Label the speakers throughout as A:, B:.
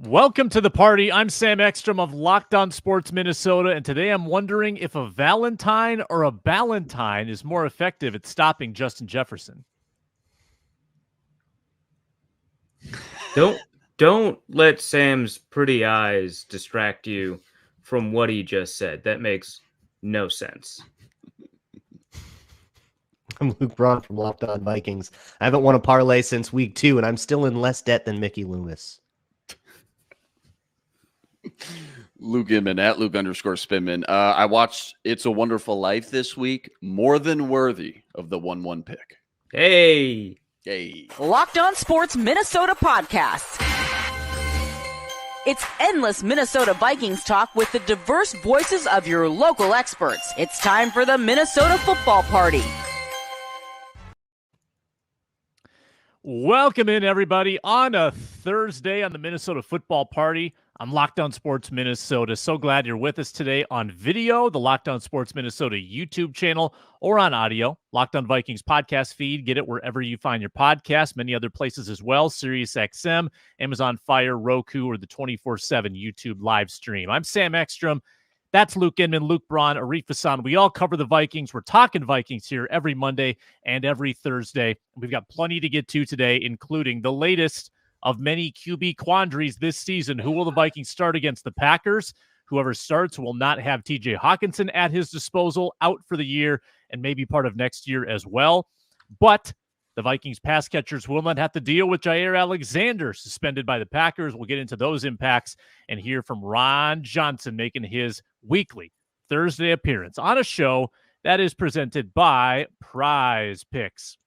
A: Welcome to the party. I'm Sam Ekstrom of Locked On Sports Minnesota, and today I'm wondering if a Valentine or a Ballantine is more effective at stopping Justin Jefferson.
B: Don't let Sam's pretty eyes distract you from what he just said. That makes no sense.
C: I'm Luke Braun from Locked On Vikings. I haven't won a parlay since week 2, and I'm still in less debt than Mickey Loomis.
D: Luke Inman at Luke_Spinman. I watched It's a Wonderful Life this week. More than worthy of the 1-1 pick.
B: Hey.
E: Locked On Sports Minnesota podcast. It's endless Minnesota Vikings talk with the diverse voices of your local experts. It's time for the Minnesota Football Party.
A: Welcome in, everybody, on a Thursday on the Minnesota Football Party. I'm Locked On Sports Minnesota. So glad you're with us today on video, the Locked On Sports Minnesota YouTube channel, or on audio, Locked On Vikings podcast feed. Get it wherever you find your podcast, many other places as well, SiriusXM, Amazon Fire, Roku, or the 24/7 YouTube live stream. I'm Sam Ekstrom. That's Luke Inman, Luke Braun, Arif Hassan. We all cover the Vikings. We're talking Vikings here every Monday and every Thursday. We've got plenty to get to today, including the latest of many QB quandaries this season. Who will the Vikings start against the Packers? Whoever starts will not have TJ Hockenson at his disposal, out for the year and maybe part of next year as well. But the Vikings pass catchers will not have to deal with Jaire Alexander, suspended by the Packers. We'll get into those impacts and hear from Ron Johnson making his weekly Thursday appearance on a show that is presented by Prize Picks.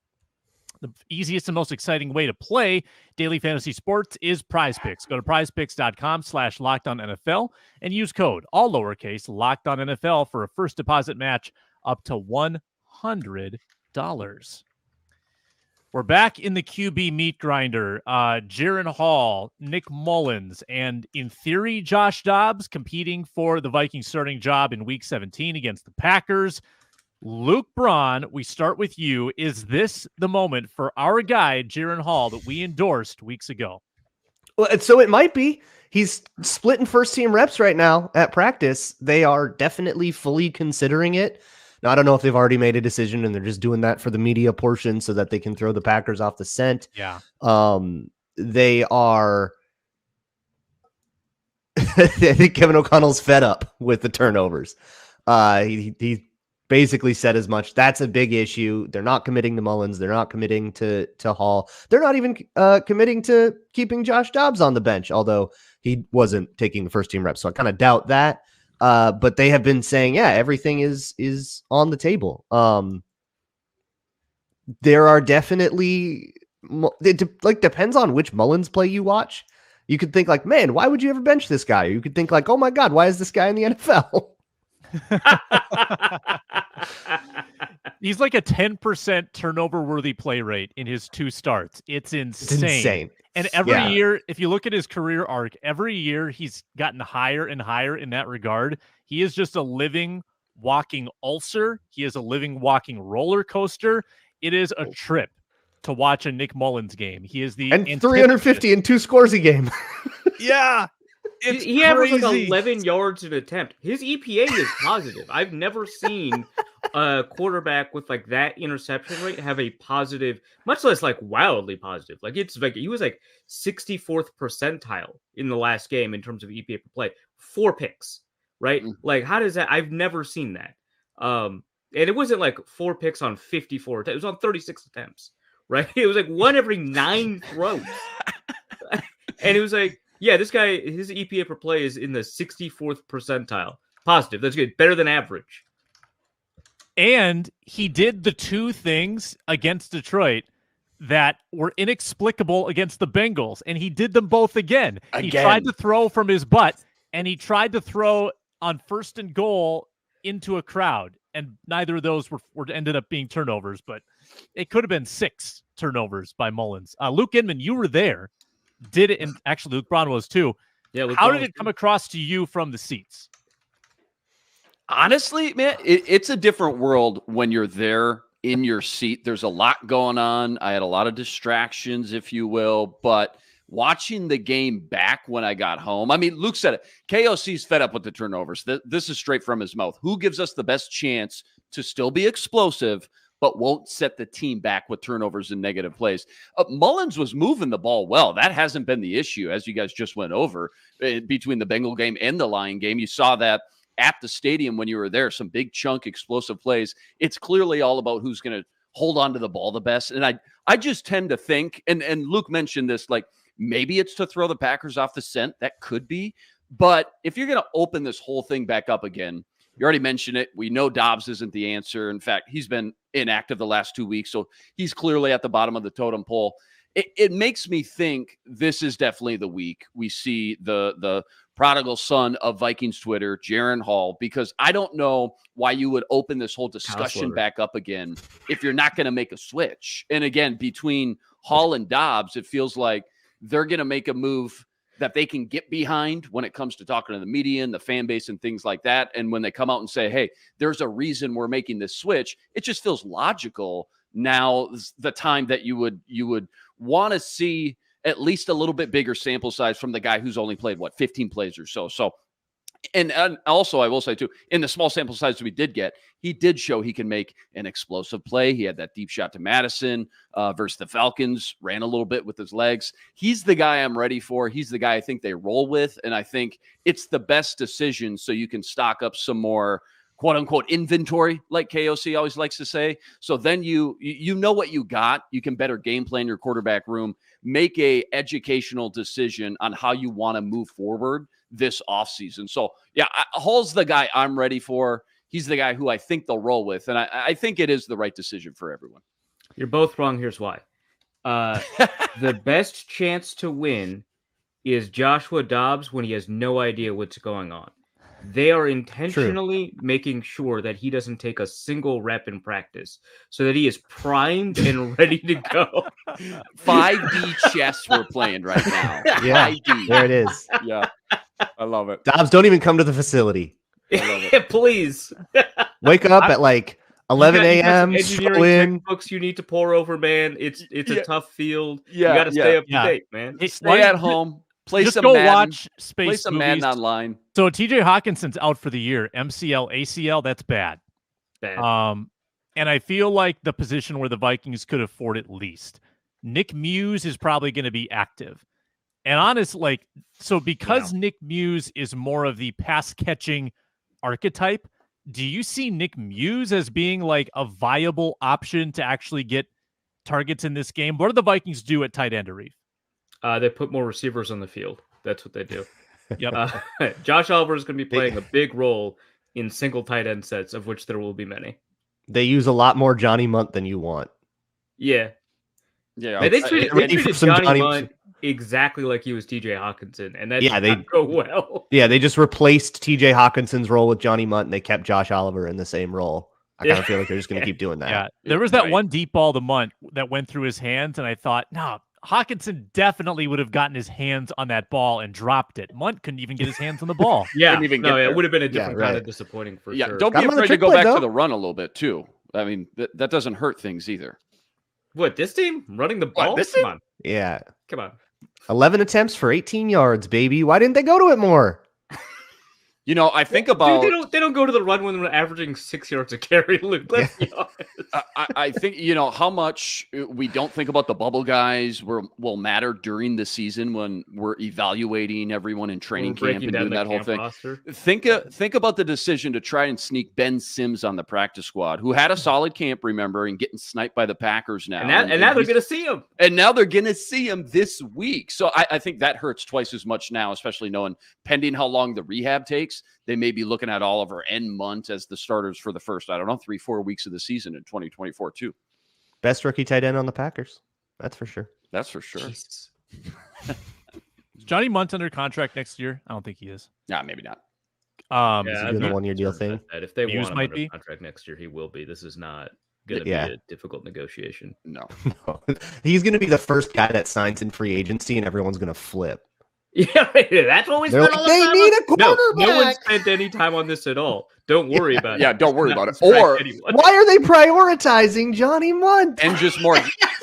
A: The easiest and most exciting way to play daily fantasy sports is Prize Picks. Go to prizepicks.com/LockedOnNFL and use code, all lowercase, LockedOnNFL for a first deposit match up to $100. We're back in the QB meat grinder. Jaren Hall, Nick Mullens, and in theory, Josh Dobbs competing for the Vikings starting job in Week 17 against the Packers. Luke Braun, we start with you. Is this the moment for our guy, Jaren Hall, that we endorsed weeks ago?
C: Well, so it might be. He's splitting first-team reps right now at practice. They are definitely fully considering it. Now, I don't know if they've already made a decision and they're just doing that for the media portion so that they can throw the Packers off the scent.
A: Yeah.
C: They are. I think Kevin O'Connell's fed up with the turnovers. He basically said as much. That's a big issue. They're not committing to Mullins. They're not committing to Hall. They're not even committing to keeping Josh Dobbs on the bench, although he wasn't taking the first team reps. So I kind of doubt that. But they have been saying, yeah, everything is on the table. There are definitely, it depends on which Mullins play you watch. You could think like, man, why would you ever bench this guy? Or you could think like, oh my God, why is this guy in the NFL?
A: He's like a 10% turnover worthy play rate in his 2 starts. It's insane. And every year, if you look at his career arc, every year he's gotten higher and higher in that regard. He is just a living, walking ulcer. He is a living, walking roller coaster. It is a trip to watch a Nick Mullens game. He is the
C: and 350 and 2 scores a game.
A: Yeah.
B: He averaged like 11 yards an attempt. His EPA is positive. I've never seen a quarterback with like that interception rate have a positive, much less like wildly positive. Like it's like he was like 64th percentile in the last game in terms of EPA per play. 4 picks, right? Like how does that? I've never seen that. And it wasn't like 4 picks on 54. It was on 36 attempts, right? It was like 1 every 9 throws, and it was like. Yeah, this guy, his EPA per play is in the 64th percentile. Positive. That's good. Better than average.
A: And he did the 2 things against Detroit that were inexplicable against the Bengals, and he did them both again. He tried to throw from his butt, and he tried to throw on 1st and goal into a crowd, and neither of those were ended up being turnovers, but it could have been 6 turnovers by Mullins. Luke Inman, you were there. Did it, and actually Luke Braun was too.
B: Yeah.
A: How did it come across to you from the seats?
D: Honestly, man, it's a different world when you're there in your seat. There's a lot going on. I had a lot of distractions, if you will, but watching the game back when I got home, I mean, Luke said it. KOC's fed up with the turnovers. This is straight from his mouth. Who gives us the best chance to still be explosive, but won't set the team back with turnovers and negative plays? Mullins was moving the ball well. That hasn't been the issue, as you guys just went over, between the Bengal game and the Lion game. You saw that at the stadium when you were there, some big chunk explosive plays. It's clearly all about who's going to hold on to the ball the best. And I just tend to think, and Luke mentioned this, like maybe it's to throw the Packers off the scent. That could be. But if you're going to open this whole thing back up again, you already mentioned it. We know Dobbs isn't the answer. In fact, he's been inactive the last 2 weeks, so he's clearly at the bottom of the totem pole. It makes me think this is definitely the week we see the prodigal son of Vikings Twitter, Jaren Hall, because I don't know why you would open this whole discussion back up again if you're not going to make a switch. And again, between Hall and Dobbs, it feels like they're going to make a move that they can get behind when it comes to talking to the media and the fan base and things like that. And when they come out and say, hey, there's a reason we're making this switch, it just feels logical. Now the time that you would want to see at least a little bit bigger sample size from the guy who's only played 15 plays or so. So, and also I will say too, in the small sample size we did get, he did show he can make an explosive play. He had that deep shot to Madison versus the Falcons, ran a little bit with his legs. He's the guy I'm ready for. He's the guy I think they roll with. And I think it's the best decision so you can stock up some more quote unquote inventory, like KOC always likes to say. So then you know what you got. You can better game plan your quarterback room, make a educational decision on how you want to move forward this offseason. So yeah, Hall's the guy I'm ready for. He's the guy who I think they'll roll with. And I think it is the right decision for everyone.
B: You're both wrong. Here's why. The best chance to win is Joshua Dobbs when he has no idea what's going on. They are intentionally making sure that he doesn't take a single rep in practice so that he is primed and ready to go.
D: 5D chess we're playing right now.
C: Yeah,
D: 5D.
C: there it is.
D: Yeah, I love it.
C: Dobbs, don't even come to the facility.
B: I love it. Please.
C: Wake up at like 11 a.m.
B: Engineering textbooks you need to pour over, man. It's a tough field.
D: Yeah,
B: you got to stay up to date, man.
D: Stay at home. Play
A: just
D: some
A: go
D: Madden,
A: watch Space
D: play some
A: movies.
D: Madden online.
A: So TJ Hawkinson's out for the year. MCL, ACL, that's bad. And I feel like the position where the Vikings could afford it least. Nick Muse is probably going to be active. And honestly, because Nick Muse is more of the pass-catching archetype, do you see Nick Muse as being like a viable option to actually get targets in this game? What do the Vikings do at tight end, Arif?
B: They put more receivers on the field. That's what they do.
A: Yep.
B: Josh Oliver is going to be playing a big role in single tight end sets, of which there will be many.
C: They use a lot more Johnny Munt than you want.
B: Yeah.
D: Yeah.
B: They treated Johnny Munt exactly like he was TJ Hockenson, and that did not go well.
C: Yeah, they just replaced TJ Hawkinson's role with Johnny Munt, and they kept Josh Oliver in the same role. I kind of feel like they're just going to keep doing that.
A: Yeah, there was that one deep ball to Munt that went through his hands, and I thought, no, Hockenson definitely would have gotten his hands on that ball and dropped it. Munt couldn't even get his hands on the ball.
B: It would have been a different kind of disappointing for sure.
D: Don't be afraid to go back to the run a little bit too. I mean, that doesn't hurt things either.
B: What, this team running the ball? Come on.
C: Yeah.
B: Come on.
C: 11 attempts for 18 yards, baby. Why didn't they go to it more?
D: You know, I think about...
B: Dude, they don't go to the run when they're averaging 6 yards a carry, Luke. Let's be honest.
D: I think, how much we don't think about the bubble guys will matter during the season when we're evaluating everyone in training camp and doing that whole thing.
B: Roster.
D: Think about the decision to try and sneak Ben Sims on the practice squad, who had a solid camp, remember, and getting sniped by the Packers now.
B: And now they're going to see him.
D: And now they're going to see him this week. So I think that hurts twice as much now, especially knowing, pending how long the rehab takes, they may be looking at Oliver and Munt as the starters for the first, 3-4 weeks of the season in 2024 too.
C: Best rookie tight end on the Packers. That's for sure.
D: That's for sure.
A: Is Johnny Munt under contract next year? I don't think he is.
D: Nah, maybe not.
C: Is he doing the 1 year deal thing?
B: If they want him
A: might
B: under
A: be
B: contract next year, he will be. This is not going to be a difficult negotiation.
D: No.
C: He's going to be the first guy that signs in free agency, and everyone's going to flip.
B: Yeah, that's what we spent all the time.
C: They need a quarterback.
B: No one spent any time on this at all. Don't worry about it.
D: Yeah, don't worry about it. Or
C: why are they prioritizing Johnny Munt?
D: And just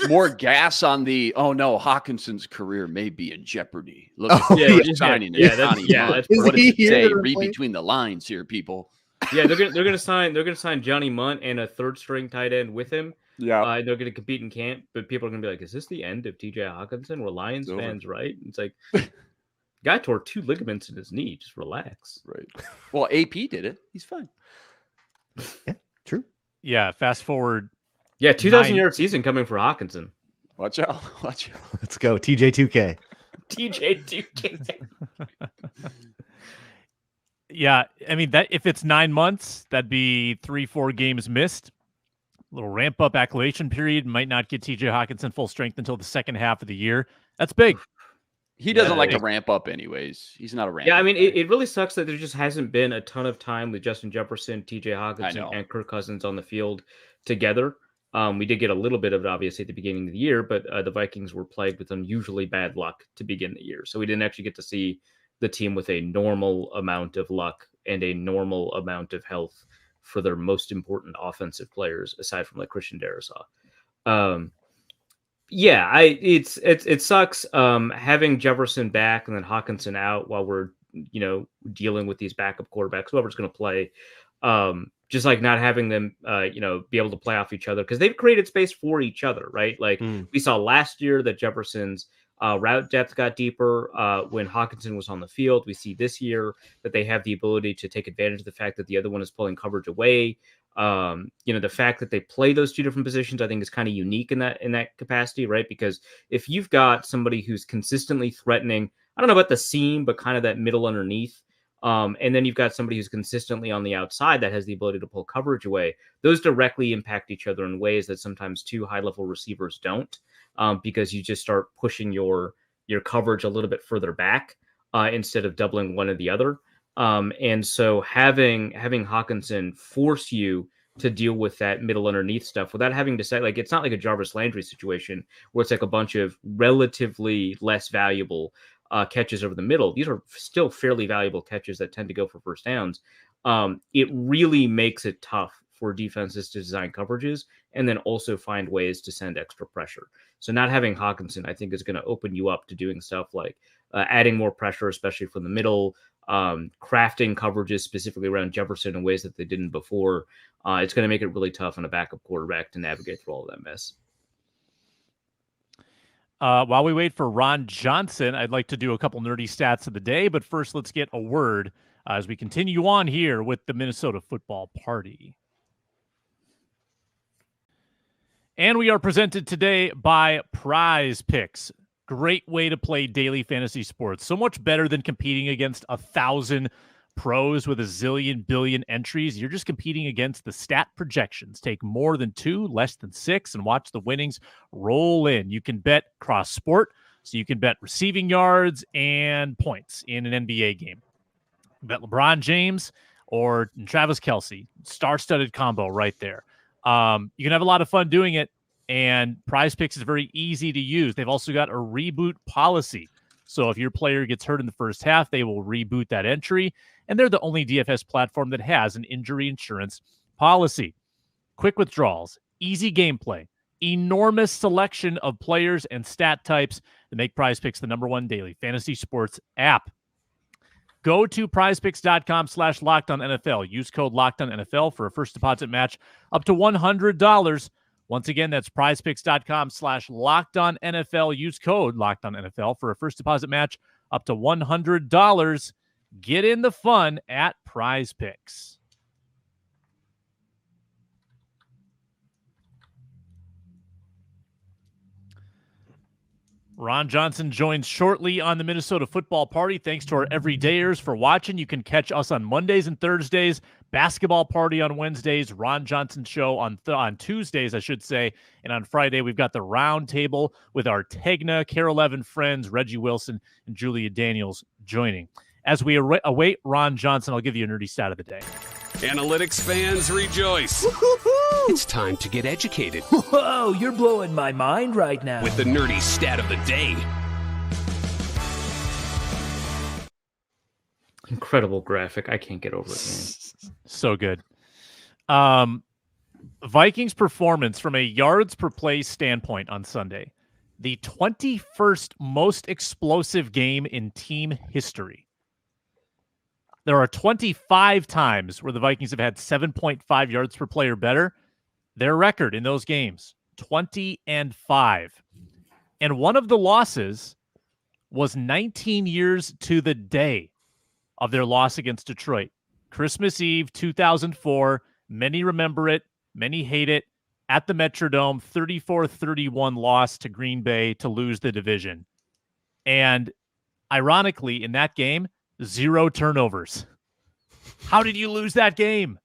D: more gas on the, oh no, Hawkinson's career may be in jeopardy. Look at signing. That's what does it say? Read between the lines here, people.
B: Yeah, they're gonna sign Johnny Munt and a third string tight end with him.
D: Yeah,
B: they're gonna compete in camp, but people are gonna be like, "Is this the end of TJ Hockenson?" We're Lions fans, right? It's like, guy tore 2 ligaments in his knee. Just relax.
D: Right. Well, AP did it. He's fine.
C: Yeah, true.
A: Yeah. Fast forward.
B: Yeah, 2,000-yard season coming for Hockenson.
D: Watch out! Watch out!
C: Let's go, TJ2K.
B: TJ2K.
A: Yeah, I mean that if it's 9 months, that'd be 3-4 games missed. A little ramp up acclimation period might not get TJ Hockenson full strength until the second half of the year. That's big.
D: He doesn't like to ramp up anyways. He's not a ramp.
B: Yeah, I mean, it really sucks that there just hasn't been a ton of time with Justin Jefferson, TJ Hockenson, and Kirk Cousins on the field together. We did get a little bit of it, obviously, at the beginning of the year, but the Vikings were plagued with unusually bad luck to begin the year. So we didn't actually get to see the team with a normal amount of luck and a normal amount of health for their most important offensive players, aside from like Christian Darrisaw. It sucks having Jefferson back and then Hockenson out while we're dealing with these backup quarterbacks, whoever's going to play. Just like not having them, be able to play off each other because they've created space for each other, right? Like we saw last year that Jefferson's route depth got deeper when Hockenson was on the field. We see this year that they have the ability to take advantage of the fact that the other one is pulling coverage away. The fact that they play those two different positions, I think, is kind of unique in that capacity, right? Because if you've got somebody who's consistently threatening, I don't know about the seam, but kind of that middle underneath. And then you've got somebody who's consistently on the outside that has the ability to pull coverage away. Those directly impact each other in ways that sometimes 2 high-level receivers don't, because you just start pushing your coverage a little bit further back instead of doubling one or the other. And so having Hockenson force you to deal with that middle underneath stuff without having to say, like, it's not like a Jarvis Landry situation where it's like a bunch of relatively less valuable catches over the middle. These are still fairly valuable catches that tend to go for first downs. It really makes it tough for defenses to design coverages and then also find ways to send extra pressure. So not having Hockenson, I think, is going to open you up to doing stuff like adding more pressure, especially from the middle, crafting coverages specifically around Jefferson in ways that they didn't before. It's going to make it really tough on a backup quarterback to navigate through all of that mess.
A: While we wait for Ron Johnson, I'd like to do a couple nerdy stats of the day, but first let's get a word as we continue on here with the Minnesota Football Party. And we are presented today by Prize Picks. Great way to play daily fantasy sports. So much better than competing against 1,000 pros with a zillion billion entries. You're just competing against the stat projections. Take more than 2, less than 6, and watch the winnings roll in. You can bet cross sport, so you can bet receiving yards and points in an NBA game. Bet LeBron James or Travis Kelce. Star-studded combo right there. You can have a lot of fun doing it, and Prize Picks is very easy to use. They've also got a reboot policy. So if your player gets hurt in the first half, they will reboot that entry. And they're the only DFS platform that has an injury insurance policy. Quick withdrawals, easy gameplay, enormous selection of players and stat types that make Prize Picks the #1 daily fantasy sports app. Go to prizepicks.com/LockedOnNFL. Use code LockedOnNFL for a first deposit match up to $100. Once again, that's prizepicks.com/LockedOnNFL. Use code LockedOnNFL for a first deposit match up to $100. Get in the fun at Prize Picks. Ron Johnson joins shortly on the Minnesota Football Party. Thanks to our everydayers for watching. You can catch us on Mondays and Thursdays, Basketball Party on Wednesdays, Ron Johnson Show on Tuesdays, I should say. And on Friday, we've got the round table with our Tegna, Carol Evan friends, Reggie Wilson, and Julia Daniels joining. As we await Ron Johnson, I'll give you a nerdy stat of the day.
F: Analytics fans rejoice.
G: Woo-hoo-hoo!
F: It's time to get educated.
G: Whoa, you're blowing my mind right now.
F: With the nerdy stat of the day.
B: Incredible graphic. I can't get over it, man.
A: So good. Vikings performance from a yards per play standpoint on Sunday. The 21st most explosive game in team history. There are 25 times where the Vikings have had 7.5 yards per play or better. Their record in those games, 20-5. And one of the losses was 19 years to the day of their loss against Detroit. Christmas Eve, 2004. Many remember it. Many hate it. At the Metrodome, 34-31 loss to Green Bay to lose the division. And ironically, in that game, 0 turnovers. How did you lose that game?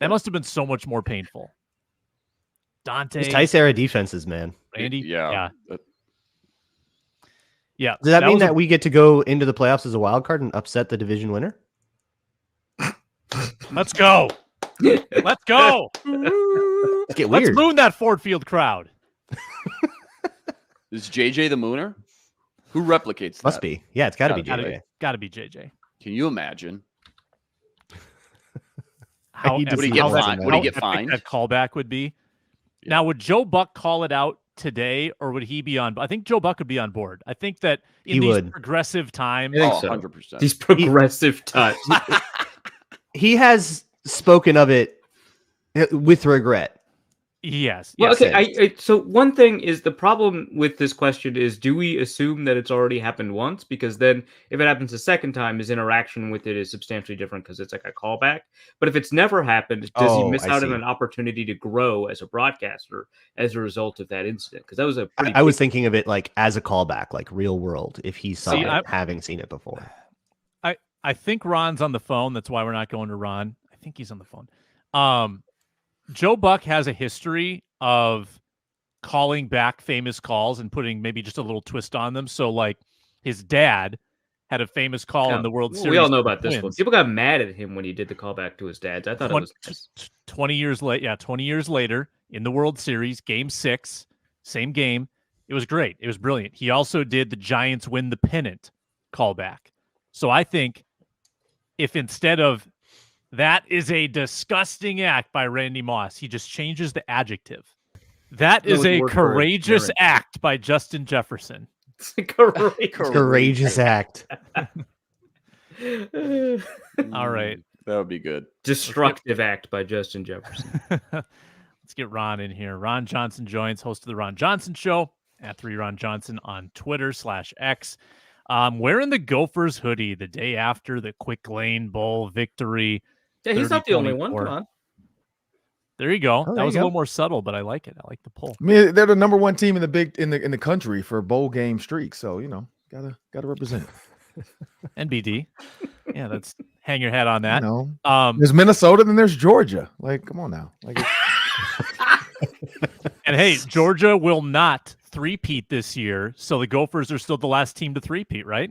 A: That must have been so much more painful. Dante.
C: These Tice era defenses, man.
A: Randy.
D: Yeah.
A: Yeah.
C: Does that mean that we get to go into the playoffs as a wild card and upset the division winner?
A: Let's go. Let's go.
C: Let's get weird.
A: Let's moon that Ford Field crowd.
D: Is JJ the Mooner? Who replicates that?
C: Must be. Yeah, it's got to be JJ.
A: Got to be JJ.
D: Can you imagine?
A: Would he get fined? That callback would be. Yeah. Now, would Joe Buck call it out today, or would he be on? I think Joe Buck would be on board. I think that in these progressive times,
D: 100%.
B: These progressive times.
C: He has spoken of it with regret.
A: Yes.
B: Well, okay. So one thing is, the problem with this question is, do we assume that it's already happened once? Because then if it happens a second time, his interaction with it is substantially different because it's like a callback. But if it's never happened, does he miss out on an opportunity to grow as a broadcaster as a result of that incident? Because that was a pretty.
C: I was thinking of it like as a callback, like real world, if he saw it, having seen it before.
A: I think Ron's on the phone. That's why we're not going to Ron. I think he's on the phone. Joe Buck has a history of calling back famous calls and putting maybe just a little twist on them. So, like, his dad had a famous call in the World Series.
B: We all know about this one. People got mad at him when he did the callback to his dad's. I thought it was
A: 20 years later. Yeah, 20 years later in the World Series, Game 6, same game. It was great. It was brilliant. He also did the Giants win the pennant callback. So I think if instead of that is a disgusting act by Randy Moss, he just changes the adjective. That is a courageous act by Justin Jefferson.
B: It's a courageous
C: act.
A: All right.
D: That would be good.
B: Destructive act by Justin Jefferson.
A: Let's get Ron in here. Ron Johnson joins, host of the Ron Johnson Show, at 3Ron Johnson on Twitter/X. Wearing the Gophers hoodie the day after the Quick Lane Bowl victory.
B: Yeah, he's not the only one. Come on.
A: There you go. That was a little more subtle, but I like it. I like the pull.
H: I mean, they're the number one team in the country for bowl game streak. So, you know, gotta represent.
A: NBD. Yeah, that's hang your hat on that.
H: You know, there's Minnesota, then there's Georgia. Like, come on now. Like,
A: and hey, Georgia will not three-peat this year, so the Gophers are still the last team to three-peat, right?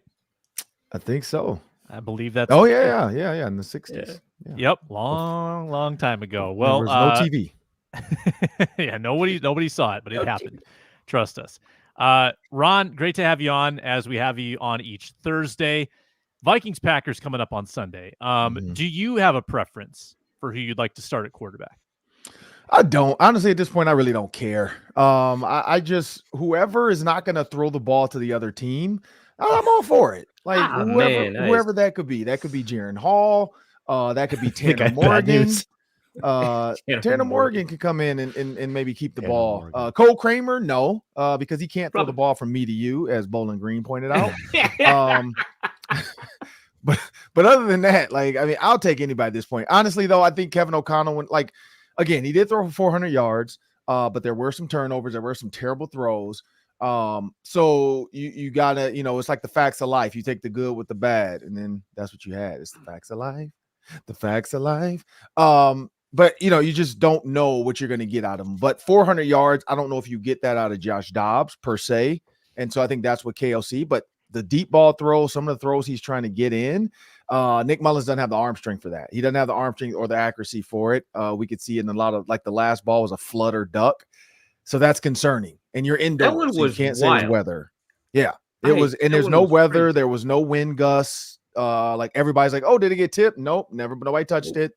H: I think so.
A: I believe that's.
H: Oh yeah, in the 60s. Yeah.
A: Yep, long time ago. Well,
H: there was no TV.
A: Yeah, nobody saw it, but it happened. Trust us. Ron, great to have you on, as we have you on each Thursday. Vikings Packers coming up on Sunday. Do you have a preference for who you'd like to start at quarterback?
H: I don't. Honestly, at this point, I really don't care. I just, whoever is not going to throw the ball to the other team, I'm all for it. Like, whoever that could be. That could be Jaren Hall. That could be Tanner Morgan. Tanner Morgan could come in and maybe keep the ball. Cole Kramer, no, because he can't throw the ball from me to you, as Bowling Green pointed out. But other than that, like, I mean, I'll take anybody at this point. Honestly, though, I think Kevin O'Connell went, like, again, he did throw for 400 yards, but there were some turnovers. There were some terrible throws. So you gotta, you know, it's like the facts of life. You take the good with the bad, and then that's what you had. It's the facts of life. The facts of life. But you know, you just don't know what you're going to get out of him. But 400 yards, I don't know if you get that out of Josh Dobbs per se. And so I think that's what KLC. But the deep ball throws, some of the throws he's trying to get in, Nick Mullens doesn't have the arm strength for that. He doesn't have the arm strength or the accuracy for it. We could see in a lot of, like, the last ball was a flutter duck. So that's concerning. And you're indoors.
B: That one
H: so
B: was
H: you can't
B: wild.
H: say it was weather. Yeah. It was, and there's no weather. Crazy. There was no wind gusts. Like everybody's like, oh, did it get tipped? Nope, never. Nobody touched it.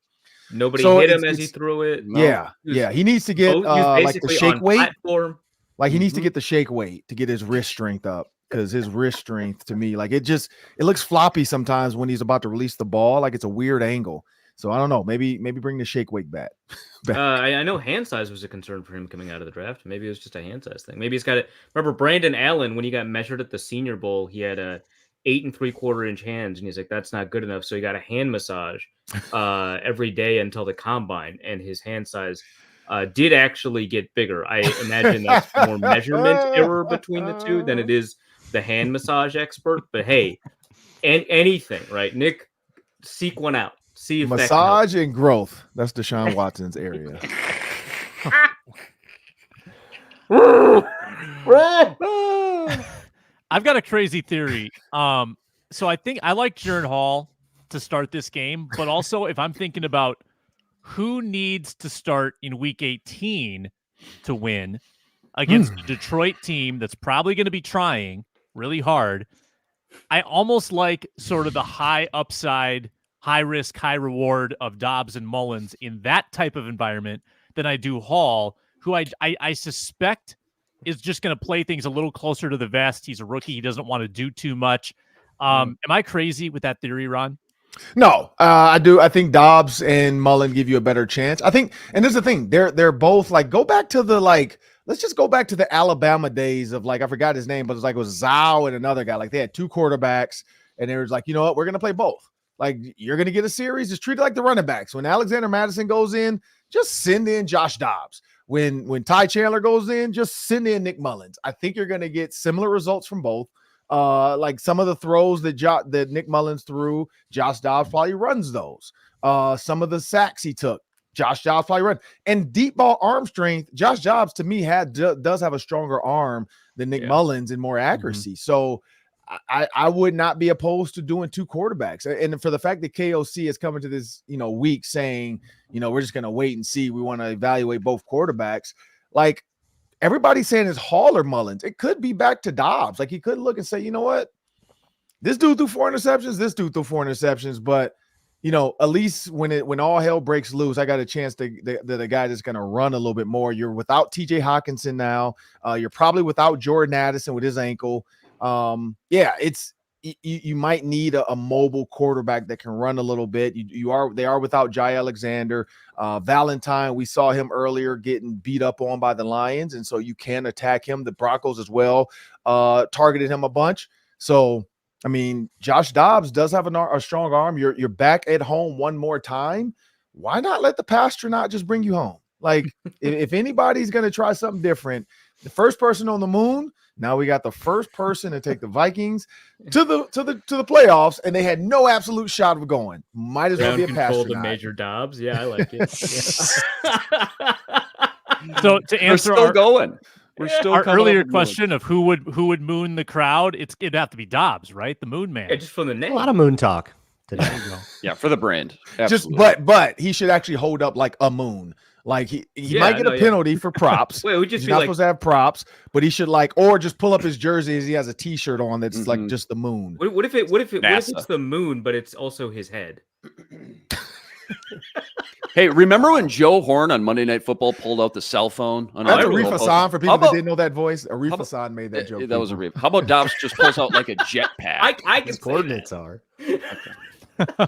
B: Nobody
H: So
B: hit him as he threw it.
H: Yeah, yeah. He needs to get like the shake weight.
B: Platform.
H: Like he needs to get the shake weight to get his wrist strength up, because his wrist strength to me, like it looks floppy sometimes when he's about to release the ball. Like it's a weird angle. So I don't know. Maybe bring the shake weight back.
B: I know hand size was a concern for him coming out of the draft. Maybe it was just a hand size thing. Maybe he's got it. Remember Brandon Allen, when he got measured at the Senior Bowl, he had a 8 3/4 inch hands, and he's like, that's not good enough. So he got a hand massage every day until the combine, and his hand size did actually get bigger. I imagine that's more measurement error between the two than it is the hand massage expert. But hey, anything, right? Nick, seek one out. See if
H: massage and growth. That's Deshaun Watson's area.
A: I've got a crazy theory. So I think I like Jaren Hall to start this game, but also if I'm thinking about who needs to start in week 18 to win against the Detroit team that's probably going to be trying really hard, I almost like sort of the high upside, high risk, high reward of Dobbs and Mullins in that type of environment than I do Hall, who I suspect is just going to play things a little closer to the vest. He's a rookie. He doesn't want to do too much. Am I crazy with that theory, Ron?
H: No, I do. I think Dobbs and Mullen give you a better chance. I think, and there's the thing, they're both like, go back to the, like, let's just go back to the Alabama days of, like, I forgot his name, but it was like, it was Zhao and another guy. Like they had 2 quarterbacks and they was like, you know what, we're going to play both. Like, you're going to get a series. Just treat it like the running backs. When Alexander Madison goes in, just send in Josh Dobbs. When Ty Chandler goes in, just send in Nick Mullens. I think you're going to get similar results from both. Like some of the throws that Nick Mullens threw, Josh Dobbs probably runs those. Some of the sacks he took, Josh Dobbs probably run. And deep ball arm strength, Josh Dobbs to me does have a stronger arm than Nick Mullens and more accuracy. So I would not be opposed to doing 2 quarterbacks. And for the fact that KOC is coming to this, week saying, we're just going to wait and see. We want to evaluate both quarterbacks. Like everybody's saying it's Hall or Mullins. It could be back to Dobbs. Like he could look and say, you know what? This dude threw 4 interceptions. This dude threw 4 interceptions. But, at least when all hell breaks loose, I got a chance to the guy that's going to run a little bit more. You're without TJ Hockenson now. You're probably without Jordan Addison with his ankle. It's you might need a mobile quarterback that can run a little bit. They are without Jaire Alexander. Valentine, we saw him earlier getting beat up on by the Lions, and so you can attack him. The Broncos as well targeted him a bunch. So I mean, Josh Dobbs does have a strong arm. You're back at home one more time. Why not let the pastronaut just bring you home? Like if anybody's going to try something different, the first person on the moon. Now we got the first person to take the Vikings to the playoffs, and they had no absolute shot of going. Might as well be a pastronaut.
B: The Major Dobbs. Yeah, I like it.
A: So to answer
D: we're still
A: our earlier question of who would moon the crowd, it'd have to be Dobbs, right? The Moon Man.
B: Yeah, just from the name.
C: A lot of moon talk today.
D: Yeah, for the brand. Absolutely.
H: Just but he should actually hold up like a moon. Like he might get a penalty for props.
B: Wait, we just
H: He's not supposed to have props, but he should or just pull up his jersey as he has a T-shirt on that's like just the moon.
B: What if it's the moon, but it's also his head?
D: Hey, remember when Joe Horn on Monday Night Football pulled out the cell phone?
H: That's Arif Hassan for people that didn't know that voice. Arif Hassan made that joke.
D: That was Arif. How about Dobbs just pulls out like a jetpack?
B: I can
C: His coordinates are.
A: Okay.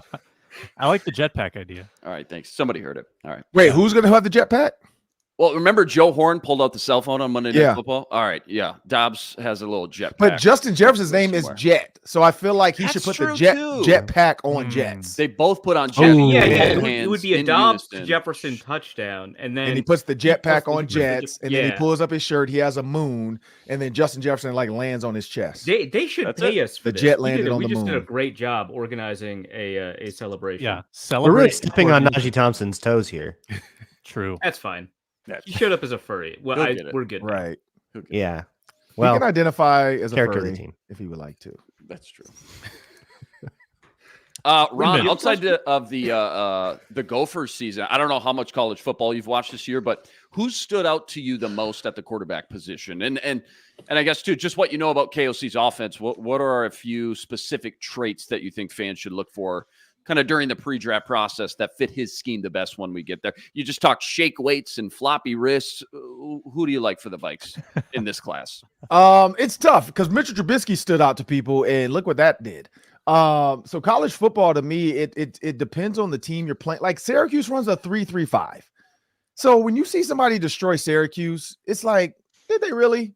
A: I like the jetpack idea.
D: All right, thanks. Somebody heard it. All right.
H: Wait, who's going to have the jetpack?
D: Well, remember Joe Horn pulled out the cell phone on Monday Night Football? All right, yeah. Dobbs has a little jetpack.
H: But Justin Jefferson's name is Jet, so I feel like he should put the jetpack on Jets.
D: They both put on Jets.
B: It would be a Dobbs Jefferson touchdown, and he
H: puts the jetpack on Jets, and then he pulls up his shirt. He has a moon, and then Justin Jefferson lands on his chest.
B: They should pay us for
H: the jet landed on the moon.
B: We just did a great job organizing a celebration.
A: Yeah,
C: we're really stepping on Najee Thompson's toes here.
A: True.
B: That's fine. He showed up as a furry. Well, we're good.
H: Right.
C: Yeah.
H: Well, he can identify as a
C: character
H: furry
C: of the team
H: if he would like to.
D: That's true. Ron, outside of the Gophers season, I don't know how much college football you've watched this year, but who stood out to you the most at the quarterback position? And I guess too, just what you know about KOC's offense. What are a few specific traits that you think fans should look for, kind of during the pre-draft process, that fit his scheme the best when we get there? You just talk shake weights and floppy wrists. Who do you like for the Vikes in this class?
H: It's tough because Mitchell Trubisky stood out to people, and look what that did. So college football to me, it depends on the team you're playing. Like Syracuse runs a 3-3-5. So when you see somebody destroy Syracuse, it's like, did they really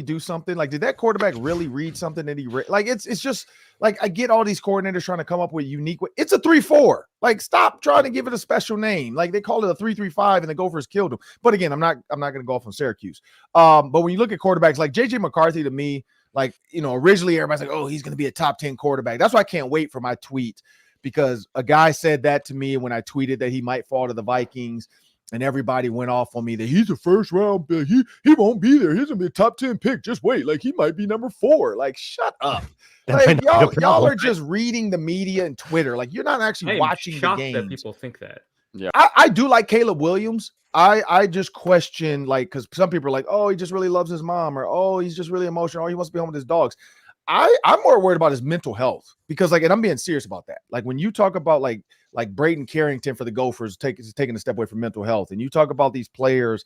H: do something? Like, did that quarterback really read something that he read? Like, it's just like, I get all these coordinators trying to come up with unique. It's a 3-4. Like, stop trying to give it a special name. Like, they called it a 3-3-5 and the Gophers killed him. But again, I'm not going to go off on Syracuse. But when you look at quarterbacks like JJ McCarthy, to me, like, originally everybody's like, oh, he's going to be a top 10 quarterback. That's why I can't wait for my tweet, because a guy said that to me when I tweeted that he might fall to the Vikings, and everybody went off on me that he's a first round pick. He won't be there. He's going to be a top 10 pick. Just wait. Like, he might be number 4. Like, shut up. Like, y'all are just reading the media and Twitter. Like, you're not actually watching the games.
B: That people think that.
D: Yeah,
H: I do like Caleb Williams. I just question, like, because some people are like, oh, he just really loves his mom, or oh, he's just really emotional, or he wants to be home with his dogs. I'm more worried about his mental health, because, like, and I'm being serious about that. Like, when you talk about like Braden Carrington for the Gophers taking a step away from mental health, and you talk about these players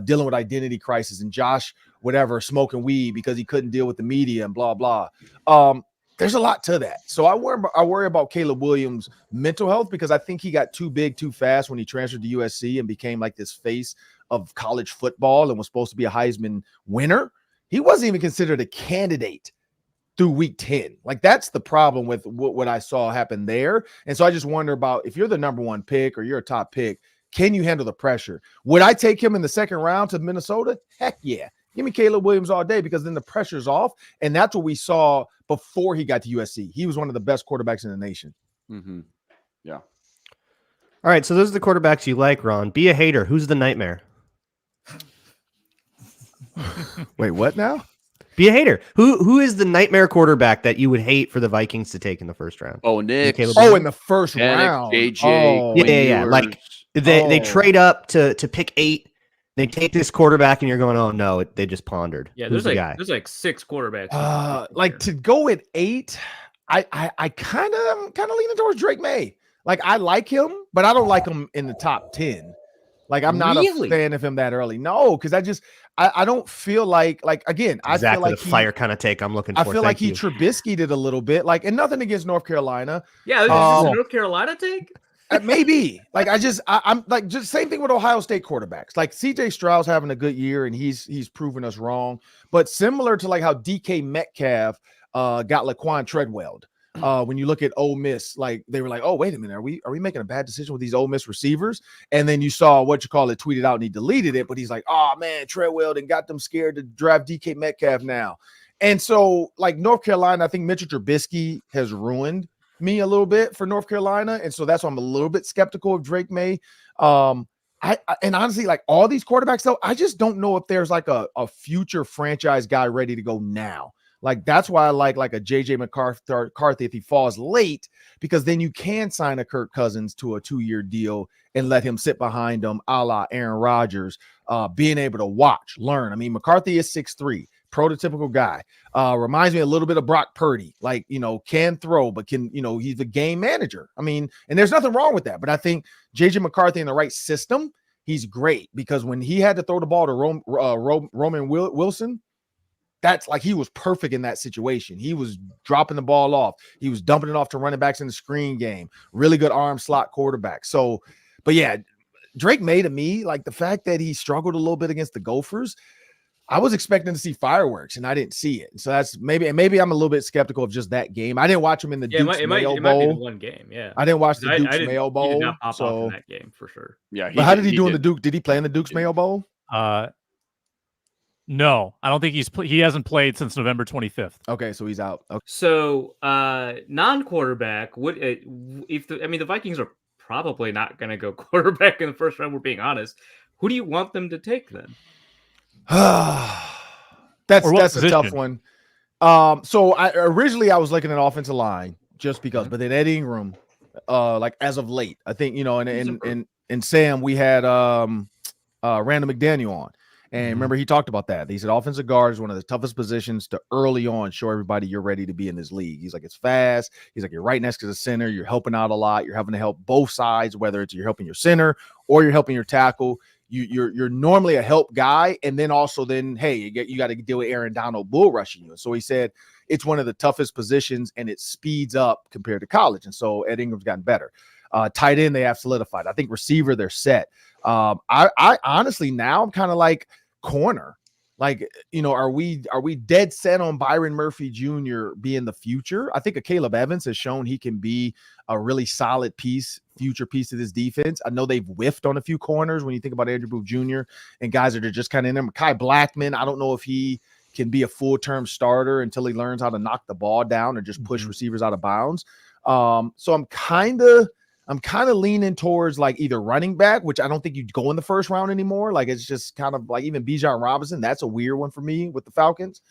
H: dealing with identity crisis, and Josh whatever smoking weed because he couldn't deal with the media and blah blah. There's a lot to that. So I worry about Caleb Williams' mental health, because I think he got too big too fast when he transferred to USC and became like this face of college football and was supposed to be a Heisman winner. He wasn't even considered a candidate through week 10. Like, that's the problem with what I saw happen there. And so I just wonder about, if you're the number 1 pick or you're a top pick, can you handle the pressure? Would I take him in the second round to Minnesota? Heck yeah. Give me Caleb Williams all day, because then the pressure's off. And that's what we saw before he got to USC. He was one of the best quarterbacks in the nation.
D: Mm-hmm. Yeah.
C: All right. So those are the quarterbacks you like, Ron. Be a hater. Who's the nightmare?
H: Wait, what now?
C: Be a hater. Who is the nightmare quarterback that you would hate for the Vikings to take in the first round?
D: Oh, Nick.
H: Oh, in the first round.
D: JJ.
H: Oh,
C: yeah. Like, they trade up to pick 8. They take this quarterback, and you're going, oh no, they just pondered.
B: Yeah,
C: Who's
B: there's like 6 quarterbacks.
H: Like, to go at 8, I kind of leaning towards Drake May. Like, I like him, but I don't like him in the top 10. Like, I'm not a fan of him that early. No, because I don't feel like again, I feel like
C: the fire kind of take I'm looking for.
H: I feel like he Trubisky'd it a little bit. Like, and nothing against North Carolina.
B: Yeah, is this a North Carolina take?
H: Maybe. Like, I'm like, just same thing with Ohio State quarterbacks. Like, CJ Stroud's having a good year, and he's proven us wrong. But similar to like how DK Metcalf got Laquan Treadwell. When you look at Ole Miss, like, they were like, oh, wait a minute, are we making a bad decision with these Ole Miss receivers? And then you saw tweeted out, and he deleted it, but he's like, oh man, Treadwell and got them scared to draft DK Metcalf now. And so, like, North Carolina, I think Mitchell Trubisky has ruined me a little bit for North Carolina, and so that's why I'm a little bit skeptical of Drake May. And honestly, like, all these quarterbacks, though, I just don't know if there's like a future franchise guy ready to go now. Like, that's why I like a JJ McCarthy if he falls late, because then you can sign a Kirk Cousins to a 2-year deal and let him sit behind him, a la Aaron Rodgers, being able to watch, learn. I mean, McCarthy is 6'3", prototypical guy. Reminds me a little bit of Brock Purdy, like, can throw, but can, he's a game manager. I mean, and there's nothing wrong with that. But I think JJ McCarthy in the right system, he's great, because when he had to throw the ball to Roman Wilson, that's like, he was perfect in that situation. He was dropping the ball off. He was dumping it off to running backs in the screen game. Really good arm slot quarterback. So, but yeah, Drake May, to me, like, the fact that he struggled a little bit against the Gophers, I was expecting to see fireworks, and I didn't see it. So that's maybe I'm a little bit skeptical of just that game. I didn't watch him in the Duke's Mayo Bowl. It might be the one game, yeah. I didn't watch the Duke's Mayo Bowl.
B: He did not pop off in that game for sure.
D: Yeah,
H: but how did he do in the Duke? Did he play in the Duke's Mayo Bowl?
A: No, I don't think he hasn't played since November 25th.
H: Okay, so he's out. Okay.
B: So non-quarterback, the Vikings are probably not going to go quarterback in the first round. We're being honest. Who do you want them to take then?
H: That's a tough one. So originally I was looking at offensive line, just because. But then Ed Ingram, like as of late, I think, and Sam, we had Randall McDaniel on. And remember, he talked about that. He said offensive guard is one of the toughest positions to early on show everybody you're ready to be in this league. He's like, it's fast. He's like, you're right next to the center. You're helping out a lot. You're having to help both sides, whether it's you're helping your center or you're helping your tackle. You're normally a help guy. And then also hey, you got to deal with Aaron Donald bull rushing you. So he said it's one of the toughest positions and it speeds up compared to college. And so Ed Ingram's gotten better. Tight end, they have solidified. I think receiver, they're set. I honestly, now I'm kind of like corner. Like, are we dead set on Byron Murphy Jr. being the future? I think Caleb Evans has shown he can be a really solid future piece of this defense. I know they've whiffed on a few corners when you think about Andrew Booth Jr. and guys that are just kind of in there. Kai Blackman, I don't know if he can be a full-term starter until he learns how to knock the ball down or just push receivers out of bounds. So I'm kind of leaning towards like either running back, which I don't think you'd go in the first round anymore. Like it's just kind of like even Bijan Robinson. That's a weird one for me with the Falcons.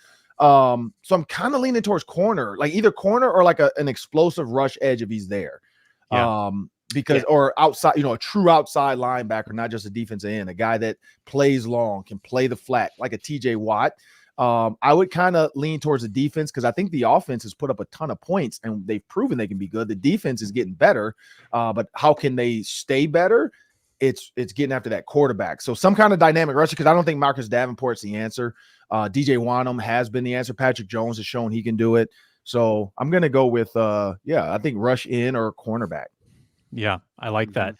H: So I'm kind of leaning towards corner, like either corner or like an explosive rush edge if he's there.
A: Yeah.
H: Or outside, a true outside linebacker, not just a defensive end, a guy that plays long, can play the flat like a TJ Watt. I would kind of lean towards the defense because I think the offense has put up a ton of points and they've proven they can be good. The defense is getting better, but how can they stay better? It's getting after that quarterback. So some kind of dynamic rusher, because I don't think Marcus Davenport's the answer. DJ Wanham has been the answer. Patrick Jones has shown he can do it. So I'm going to go with, I think rush in or cornerback.
A: Yeah, I like that.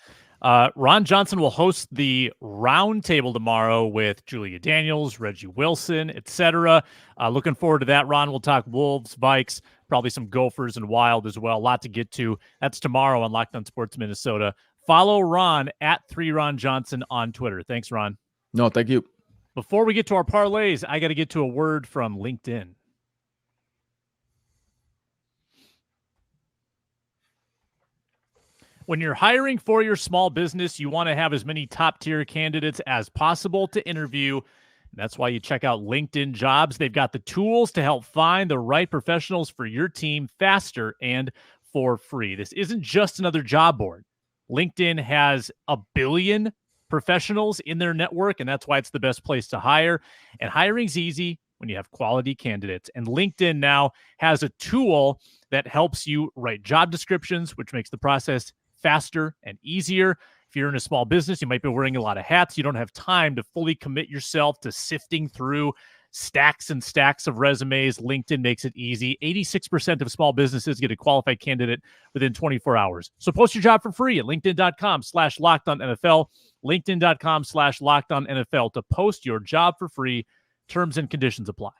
A: Ron Johnson will host the roundtable tomorrow with Julia Daniels, Reggie Wilson, etc. Looking forward to that. Ron will talk Wolves, Vikes, probably some Gophers and Wild as well. A lot to get to. That's tomorrow on Locked On Sports Minnesota. Follow Ron at 3Ron Johnson on Twitter. Thanks, Ron.
H: No, thank you.
A: Before we get to our parlays, I got to get to a word from LinkedIn. When you're hiring for your small business, you want to have as many top-tier candidates as possible to interview. That's why you check out LinkedIn Jobs. They've got the tools to help find the right professionals for your team faster and for free. This isn't just another job board. LinkedIn has 1 billion professionals in their network, and that's why it's the best place to hire. And hiring's easy when you have quality candidates. And LinkedIn now has a tool that helps you write job descriptions, which makes the process faster and easier. If you're in a small business, you might be wearing a lot of hats. You don't have time to fully commit yourself to sifting through stacks and stacks of resumes. LinkedIn makes it easy. 86% of small businesses get a qualified candidate within 24 hours. So post your job for free at linkedin.com/LockedOnNFL, linkedin.com/LockedOnNFL to post your job for free. Terms and conditions apply.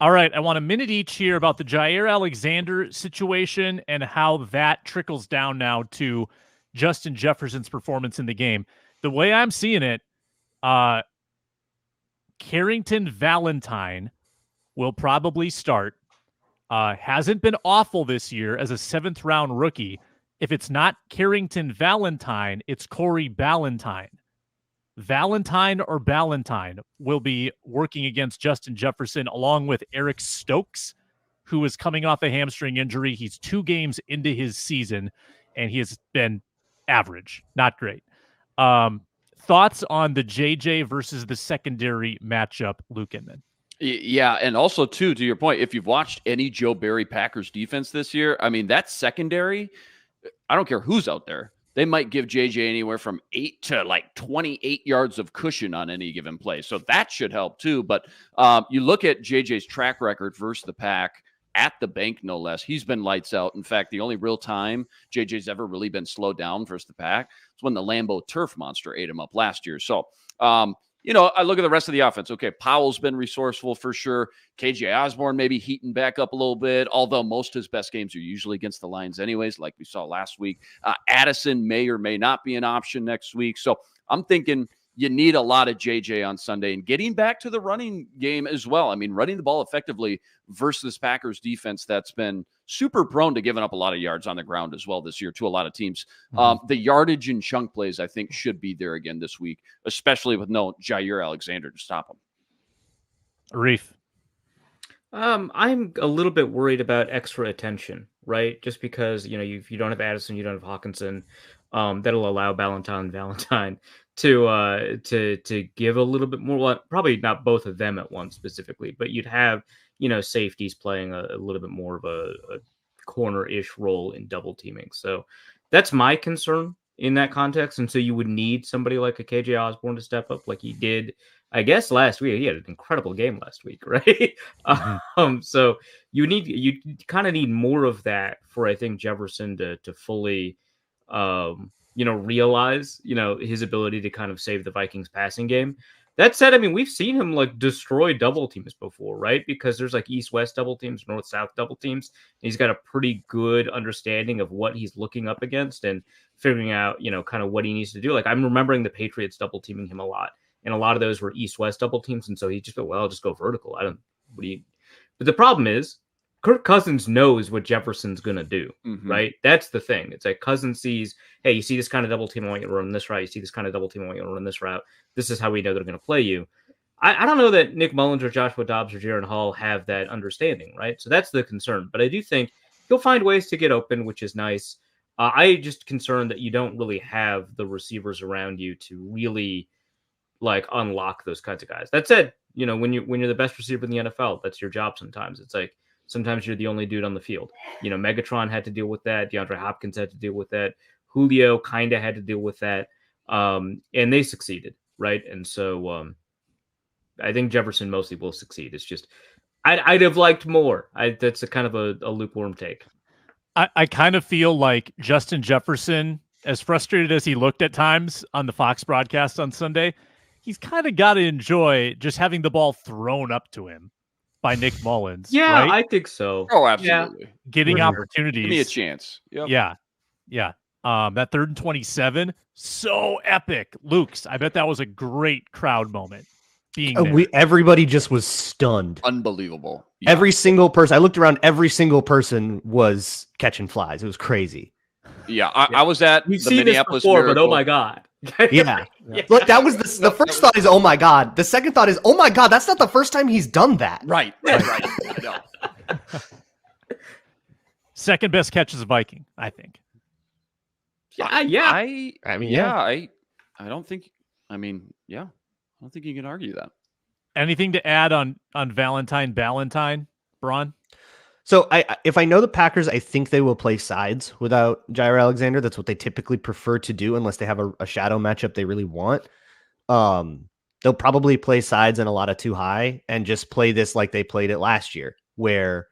A: All right, I want a minute each here about the Jaire Alexander situation and how that trickles down now to Justin Jefferson's performance in the game. The way I'm seeing it, Carrington Valentine will probably start. Hasn't been awful this year as a 7th-round rookie. If it's not Carrington Valentine, it's Corey Ballentine. Valentine or Ballentine will be working against Justin Jefferson along with Eric Stokes, who is coming off a hamstring injury. He's 2 games into his season, and he has been average, not great. Thoughts on the JJ versus the secondary matchup, Luke Inman?
D: Yeah, and also, too, to your point, if you've watched any Joe Barry Packers defense this year, I mean, that secondary, I don't care who's out there. They might give JJ anywhere from 8 to like 28 yards of cushion on any given play. So that should help too. But you look at JJ's track record versus the Pack at the bank, no less. He's been lights out. In fact, the only real time JJ's ever really been slowed down versus the Pack is when the Lambeau Turf Monster ate him up last year. So, I look at the rest of the offense. Okay, Powell's been resourceful for sure. KJ Osborne maybe heating back up a little bit, although most of his best games are usually against the Lions anyways, like we saw last week. Addison may or may not be an option next week. So I'm thinking you need a lot of JJ on Sunday and getting back to the running game as well. I mean, running the ball effectively versus Packers defense that's been super prone to giving up a lot of yards on the ground as well this year to a lot of teams. The yardage and chunk plays, I think, should be there again this week, especially with no Jaire Alexander to stop him.
A: Reef.
B: I'm a little bit worried about extra attention, right? Just because, if you don't have Addison, you don't have Hockenson, that'll allow Valentine to give a little bit more. Well, probably not both of them at once specifically, but you'd have, safeties playing a little bit more of a corner-ish role in double teaming. So that's my concern in that context. And so you would need somebody like a KJ Osborne to step up like he did, I guess, last week. He had an incredible game last week, right? So you kind of need more of that for, I think, Jefferson to fully realize, his ability to kind of save the Vikings passing game. That said, I mean, we've seen him like destroy double teams before, right? Because there's like east-west double teams, north-south double teams. He's got a pretty good understanding of what he's looking up against and figuring out, kind of what he needs to do. Like, I'm remembering the Patriots double teaming him a lot, and a lot of those were east-west double teams. And so he just I'll just go vertical. But the problem is, Kirk Cousins knows what Jefferson's going to do, right? That's the thing. It's like Cousins sees, hey, you see this kind of double team, I want you to run this route. You see this kind of double team, I want you to run this route. This is how we know they're going to play you. I don't know that Nick Mullens or Joshua Dobbs or Jaren Hall have that understanding, right? So that's the concern. But I do think he'll find ways to get open, which is nice. I just concerned that you don't really have the receivers around you to really like unlock those kinds of guys. That said, when you're the best receiver in the NFL, that's your job sometimes. It's like, sometimes you're the only dude on the field. Megatron had to deal with that. DeAndre Hopkins had to deal with that. Julio kind of had to deal with that. And they succeeded, right? And so I think Jefferson mostly will succeed. It's just I'd have liked more. That's a kind of a lukewarm take.
A: I kind of feel like Justin Jefferson, as frustrated as he looked at times on the Fox broadcast on Sunday, he's kind of got to enjoy just having the ball thrown up to him by Nick Mullens.
B: Yeah,
A: right?
B: I think so.
D: Oh, absolutely.
A: Yeah. Getting opportunities.
D: Give me a chance. Yep.
A: Yeah. That 3rd and 27, so epic. Luke's, I bet that was a great crowd moment.
C: Everybody just was stunned.
D: Unbelievable. Yeah.
C: Every single person, I looked around, every single person was catching flies. It was crazy.
D: Yeah, I was at
B: We've
D: the
B: seen
D: Minneapolis
B: this before,
D: Miracle.
B: but oh my God.
C: Yeah. Look, that was the first thought is, oh my God. The second thought is, oh my God, that's not the first time he's done that.
D: Right. I know.
A: Second best catch as a Viking, I think.
B: Yeah.
D: I don't think you can argue that.
A: Anything to add on Valentine, Braun?
C: So if I know the Packers, I think they will play sides without Jaire Alexander. That's what they typically prefer to do unless they have a shadow matchup they really want. They'll probably play sides and a lot of too high and just play this like they played it last year, where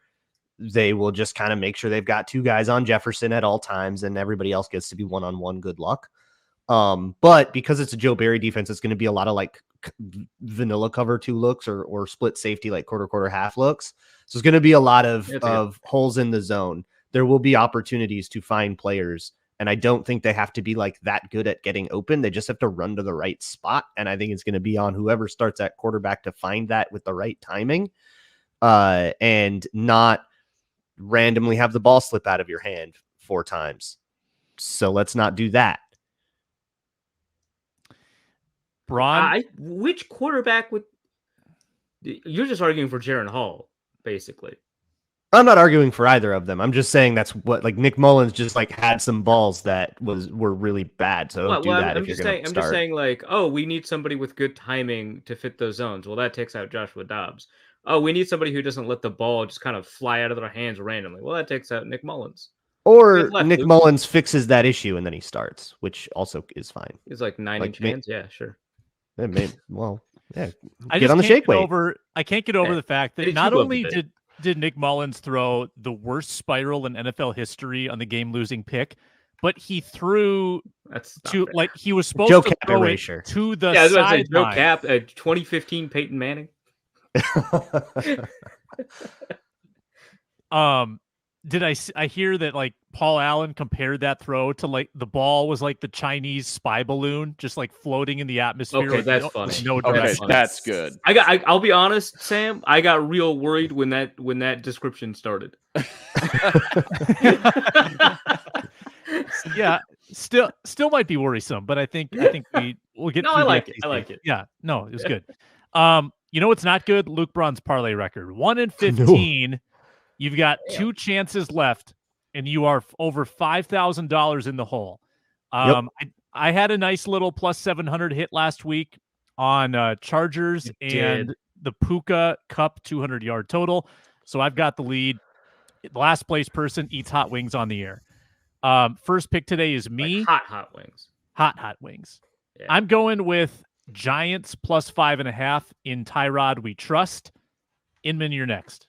C: they will just kind of make sure they've got two guys on Jefferson at all times and everybody else gets to be one-on-one. Good luck. But because it's a Joe Barry defense, it's going to be a lot of like vanilla cover 2 looks or split safety, like quarter, half looks. So it's going to be a lot of holes in the zone. There will be opportunities to find players. And I don't think they have to be like that good at getting open. They just have to run to the right spot. And I think it's going to be on whoever starts at quarterback to find that with the right timing, and not randomly have the ball slip out of your hand 4 times. So let's not do that.
A: Braun,
B: which quarterback would you're just arguing for Jaren Hall, basically?
C: I'm not arguing for either of them. I'm just saying that's what like Nick Mullens just like had some balls that were really bad. So don't do that if you're going to start.
B: I'm just saying like, oh, we need somebody with good timing to fit those zones. Well, that takes out Joshua Dobbs. Oh, we need somebody who doesn't let the ball just kind of fly out of their hands randomly. Well, that takes out Nick Mullens.
C: Or Nick Mullens fixes that issue and then he starts, which also is fine.
B: He's like 9-inch hands. Yeah, sure.
C: Get on the shake weight.
A: I can't get over the fact that not only did Nick Mullens throw the worst spiral in NFL history on the game-losing pick, but he threw like he was supposed
C: Joe
A: to
C: Cap
A: throw
C: erasure.
A: It to the
B: Joe
A: sideline.
B: Cap, 2015 Peyton Manning.
A: Did I hear that like Paul Allen compared that throw to like the ball was like the Chinese spy balloon just like floating in the atmosphere?
B: Okay, that's funny.
A: No direction.
D: Okay, that's good.
B: I'll be honest, Sam. I got real worried when that description started.
A: Yeah, still might be worrisome, but I think we'll get.
B: No, I like it. I like it.
A: Yeah, no, it was good. You know what's not good? Luke Braun's parlay record. 1-15. No. You've got 2 chances left, and you are over $5,000 in the hole. I had a nice little plus 700 hit last week on Chargers and the Puka Cup 200-yard total. So I've got the lead. The last place person eats hot wings on the air. First pick today is me.
B: Like hot wings.
A: Hot wings. Yeah. I'm going with Giants plus 5.5 in Tyrod We Trust. Inman, you're next.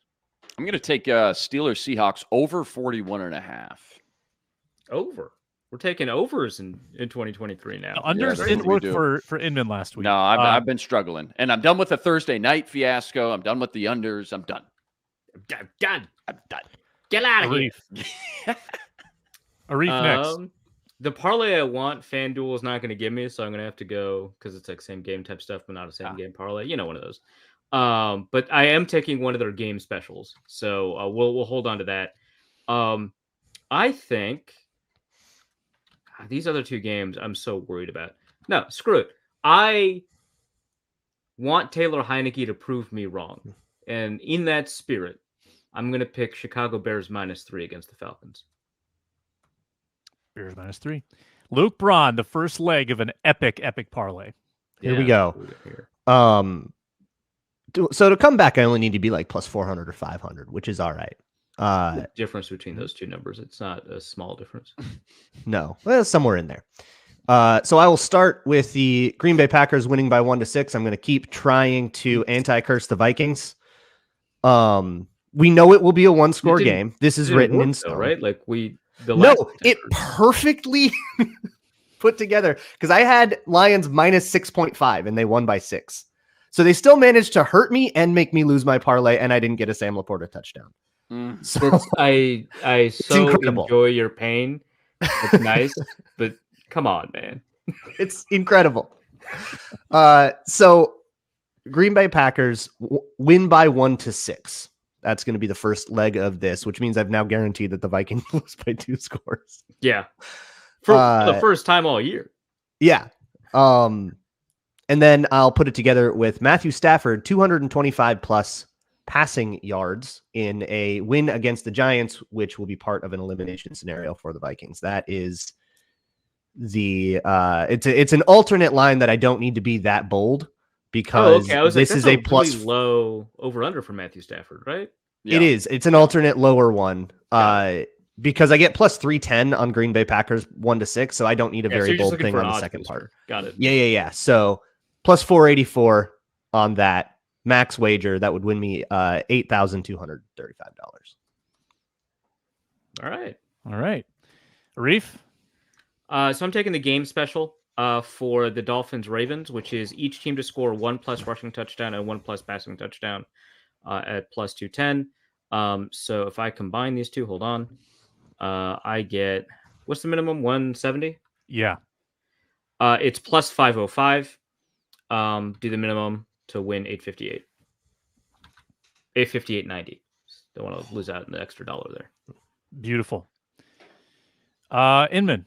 D: I'm going to take Steelers Seahawks over 41.5.
B: Over. We're taking overs in 2023 now.
A: The unders didn't work for Inman last week.
D: No, I've been struggling. And I'm done with the Thursday night fiasco. I'm done with the unders. I'm done.
B: I'm done. Get out of here.
A: Arif next.
B: The parlay I want, FanDuel is not going to give me, so I'm going to have to go because it's like same game type stuff, but not a same game parlay. You know, one of those. But I am taking one of their game specials, so we'll hold on to that. I think these other 2 games I'm so worried about. No, screw it. I want Taylor Heineke to prove me wrong, and in that spirit, I'm going to pick Chicago Bears -3 against the Falcons.
A: Bears -3. Luke Braun, the first leg of an epic parlay.
C: Here we go. So to come back, I only need to be like plus 400 or 500, which is all right.
B: The difference between those 2 numbers, it's not a small difference.
C: No, well, somewhere in there. So I will start with the Green Bay Packers winning by 1-6. I'm going to keep trying to anti-curse the Vikings. We know it will be a 1-score game. This is written in stone,
B: right? Like
C: it perfectly put together because I had Lions -6.5 and they won by 6. So they still managed to hurt me and make me lose my parlay, and I didn't get a Sam Laporta touchdown.
B: So I so incredible. Enjoy your pain. It's nice, but come on, man.
C: It's incredible. So Green Bay Packers win by 1-6. That's going to be the first leg of this, which means I've now guaranteed that the Vikings lose by 2 scores.
B: Yeah. For the first time all year.
C: Yeah. And then I'll put it together with Matthew Stafford, 225 plus passing yards in a win against the Giants, which will be part of an elimination scenario for the Vikings. That is it's an alternate line that I don't need to be that bold. Because this is a plus
B: really low over under for Matthew Stafford, right?
C: Yeah. It is. It's an alternate lower one. Because I get plus 310 on Green Bay Packers 1-6, so I don't need a very bold thing on the second part.
B: Got it.
C: Yeah. So plus 484 on that max wager that would win me $8,235.
B: All
A: right. Arif?
B: So I'm taking the game special. For the Dolphins-Ravens, which is each team to score 1+ rushing touchdown and 1+ passing touchdown at plus 210. So if I combine these two, hold on, I get, what's the minimum, 170?
A: Yeah.
B: It's plus 505. Do the minimum to win 858. 858.90. Don't want to lose out an extra $1 there.
A: Beautiful. Inman.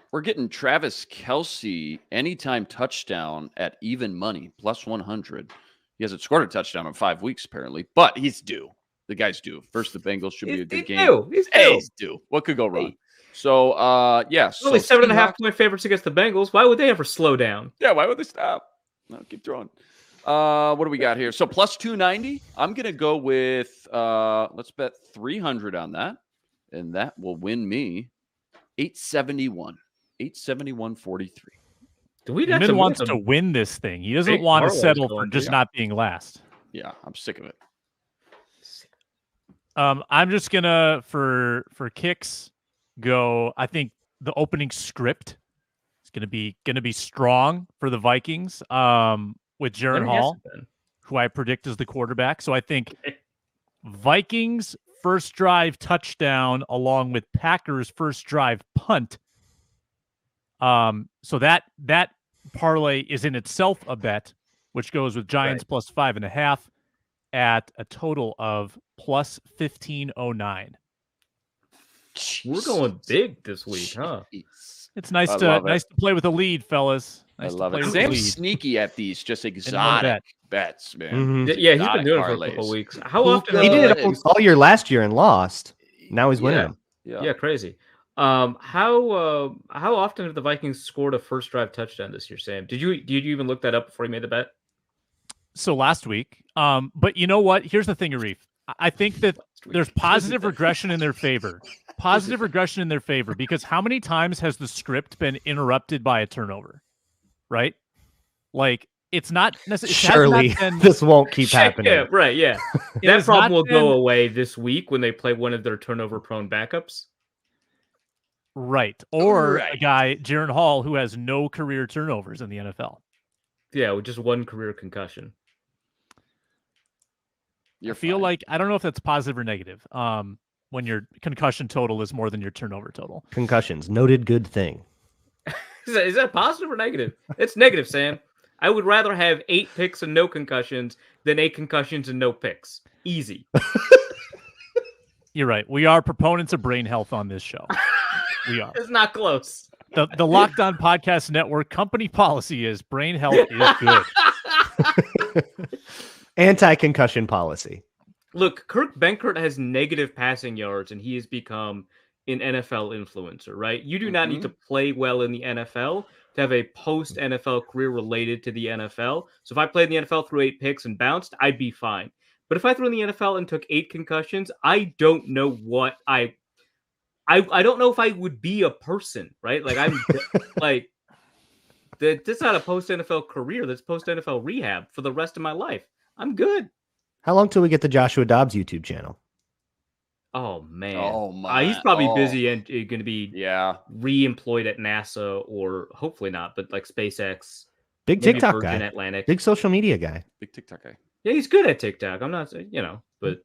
D: We're getting Travis Kelce anytime touchdown at even money, plus 100. He hasn't scored a touchdown in 5 weeks, apparently, but he's due. The guy's due. First, the Bengals should be a good game. He's due. What could go wrong? So,
B: only 7.5 point favorites against the Bengals. Why would they ever slow down?
D: Yeah, why would they stop? No, keep throwing. What do we got here? So, plus 290. I'm going to go with, let's bet 300 on that, and that will win me 871. 871.43.
A: Inman wants to win this thing. He doesn't want to settle for just not being last.
D: Yeah, I'm sick of it.
A: I'm just gonna for kicks go. I think the opening script is gonna be strong for the Vikings. With Jaren Hall, who I predict is the quarterback. So I think Vikings first drive touchdown along with Packers first drive punt. So that parlay is in itself a bet, which goes with Giants plus 5.5 at a total of plus 1509.
B: We're going big this week, huh?
A: It's nice to play with a lead, fellas. Nice
D: I love it. Sam's sneaky at these, just exotic. bets, man.
C: Mhm.
B: Yeah, he's been doing it for a couple
D: parlays.
B: weeks. How
D: Puka
B: often?
C: He did it
D: Eggs.
C: all year last year and lost. Now he's winning them.
B: Yeah, crazy. How often have the Vikings scored a first drive touchdown this year, Sam? Did you even look that up before you made the bet?
A: So last week. But you know what? Here's the thing, Arif. I think that there's positive regression in their favor. Positive regression in their favor, because how many times has the script been interrupted by a turnover? Right? Like, it's not necessarily.
C: Surely this won't keep happening.
B: Yeah, right. Yeah, that problem will go away this week when they play one of their turnover-prone backups.
A: Right. Or a guy, Jaren Hall, who has no career turnovers in the NFL.
B: Yeah, with just one career concussion.
A: I feel like, I don't know if that's positive or negative. When your concussion total is more than your turnover total.
C: Concussions, noted good thing.
B: Is that positive or negative? It's negative, Sam. I would rather have 8 picks and no concussions than 8 concussions and no picks. Easy.
A: You're right. We are proponents of brain health on this show. We are.
B: It's not close.
A: The Locked On Podcast Network company policy is brain health is good.
C: Anti-concussion policy.
B: Look, Kurt Benkert has negative passing yards, and he has become an NFL influencer, right? You do not need to play well in the NFL to have a post-NFL career related to the NFL. So if I played in the NFL, threw 8 picks and bounced, I'd be fine. But if I threw in the NFL and took 8 concussions, I don't know what I don't know if I would be a person, right? Like, I'm like, that's not a post-NFL career. That's post-NFL rehab for the rest of my life. I'm good.
C: How long till we get the Joshua Dobbs YouTube channel?
B: Oh, man.
D: Oh, my.
B: He's probably busy and going to be re-employed at NASA, or hopefully not, but like SpaceX.
C: Big TikTok
B: Virgin
C: guy.
B: Atlantic.
C: Big social media guy.
D: Big TikTok guy.
B: Yeah, he's good at TikTok. I'm not, but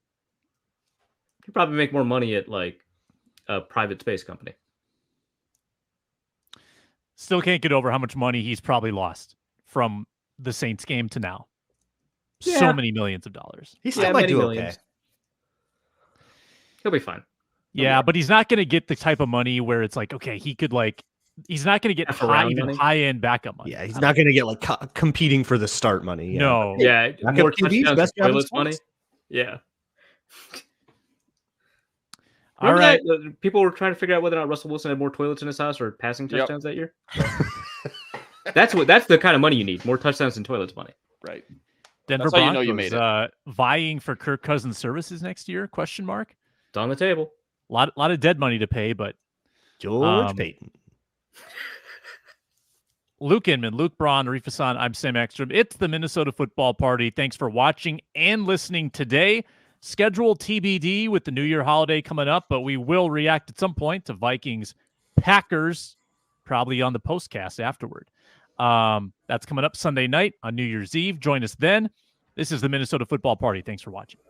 B: he'd probably make more money at like a private space company.
A: Still can't get over how much money he's probably lost from the Saints game to now.
B: Yeah.
A: So many millions of dollars.
C: He still might do
B: millions.
C: okay.
B: He'll be fine.
A: Yeah, but he's not going to get the type of money where it's like, okay, he could like, he's not going to get high-end backup money.
C: Yeah, he's not going to get like competing for the start money. Yeah.
A: No.
B: Yeah, more touchdowns
C: best
B: and toilets money. Yeah.
A: All right.
B: People were trying to figure out whether or not Russell Wilson had more toilets in his house or passing touchdowns that year. That's the kind of money you need. More touchdowns and toilets money.
D: Right.
A: Denver
D: That's how
A: Broncos
D: you made it.
A: Vying for Kirk Cousins' services next year? Question mark.
B: It's on the table.
A: A lot of dead money to pay, but
C: George Payton.
A: Luke Inman, Luke Braun, Arif Hassan, I'm Sam Ekstrom. It's the Minnesota Football Party. Thanks for watching and listening today. Schedule TBD with the New Year holiday coming up, but we will react at some point to Vikings Packers, probably on the postcast afterward. That's coming up Sunday night on New Year's Eve. Join us then. This is the Minnesota Football Party. Thanks for watching.